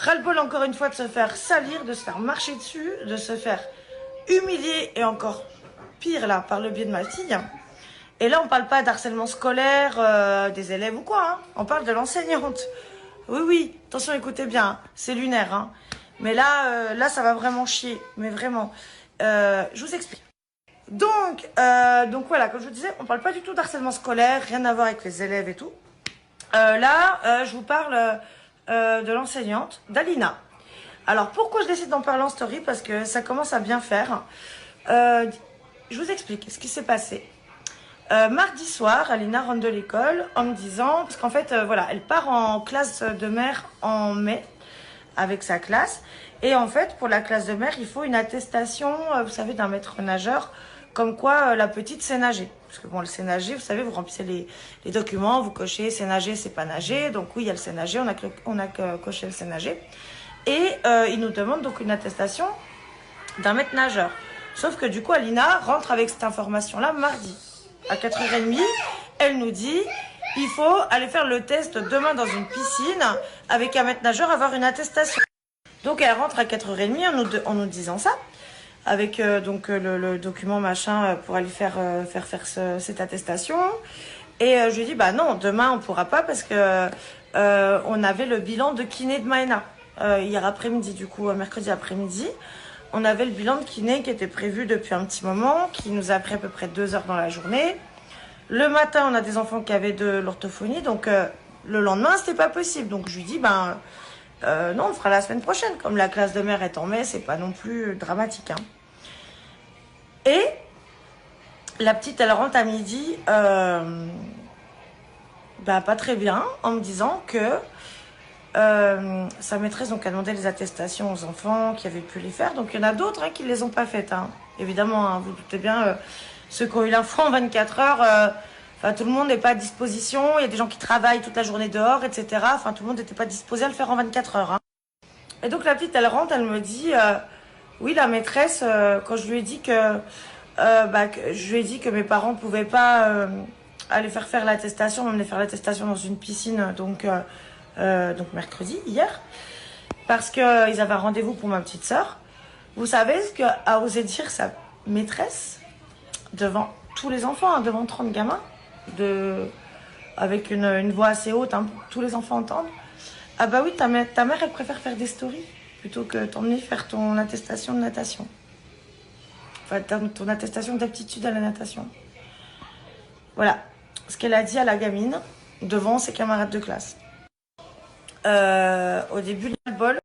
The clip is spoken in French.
Ras-le-bol encore une fois de se faire salir, de se faire marcher dessus, de se faire humilier et encore pire là par le biais de ma fille. Et là on parle pas d'harcèlement scolaire des élèves ou quoi, hein. On parle de l'enseignante. Oui oui, attention écoutez bien, hein. C'est lunaire. Hein. Mais là ça va vraiment chier, mais vraiment. Je vous explique. Donc voilà, comme je vous disais, on parle pas du tout d'harcèlement scolaire, rien à voir avec les élèves et tout. Je vous parle de l'enseignante, d'Alina. Alors, pourquoi je décide d'en parler en story? Parce que ça commence à bien faire. Je vous explique ce qui s'est passé. Mardi soir, Alina rentre de l'école en me disant, parce qu'en fait, voilà, elle part en classe de mer en mai avec sa classe. Et en fait, pour la classe de mer, il faut une attestation, vous savez, d'un maître nageur, comme quoi la petite sait nager. Parce que bon, le sait nager, vous savez, vous remplissez les documents, vous cochez c'est nager, c'est pas nager. Donc oui, il y a le sait nager, on a coché le sait nager. Et il nous demande donc une attestation d'un maître nageur. Sauf que du coup, Alina rentre avec cette information-là mardi. À 4h30, elle nous dit, il faut aller faire le test demain dans une piscine avec un maître nageur, avoir une attestation. Donc elle rentre à 4h30 en nous disant ça, avec le document machin pour aller faire cette attestation. Et je lui dis, bah non, demain on pourra pas parce que on avait le bilan de kiné de Maëna. Hier après-midi, du coup, mercredi après-midi, on avait le bilan de kiné qui était prévu depuis un petit moment, qui nous a pris à peu près 2 heures dans la journée. Le matin, on a des enfants qui avaient de l'orthophonie, donc le lendemain, c'était pas possible. Donc je lui dis, ben non, on le fera la semaine prochaine. Comme la classe de mer est en mai, c'est pas non plus dramatique. Hein. Et la petite, elle rentre à midi, pas très bien, en me disant que sa maîtresse donc a demandé les attestations aux enfants qui avaient pu les faire. Donc il y en a d'autres qui ne les ont pas faites. Hein. Évidemment, hein, vous doutez bien, ceux qui ont eu l'info en 24 heures, tout le monde n'est pas à disposition. Il y a des gens qui travaillent toute la journée dehors, etc. Enfin, tout le monde n'était pas disposé à le faire en 24 heures. Hein. Et donc la petite, elle rentre, elle me dit, oui, la maîtresse, quand je lui ai dit que je lui ai dit que mes parents ne pouvaient pas aller faire l'attestation, m'emmener faire l'attestation dans une piscine, donc mercredi, hier, parce qu'ils avaient un rendez-vous pour ma petite sœur. Vous savez ce qu'a osé dire sa maîtresse devant tous les enfants, hein, devant 30 gamins, avec une voix assez haute hein, pour que tous les enfants entendent. Ah bah oui, ta mère, elle préfère faire des stories plutôt que t'emmener faire ton attestation de natation. Enfin, ton attestation d'aptitude à la natation. Voilà ce qu'elle a dit à la gamine devant ses camarades de classe. Au début, le bol.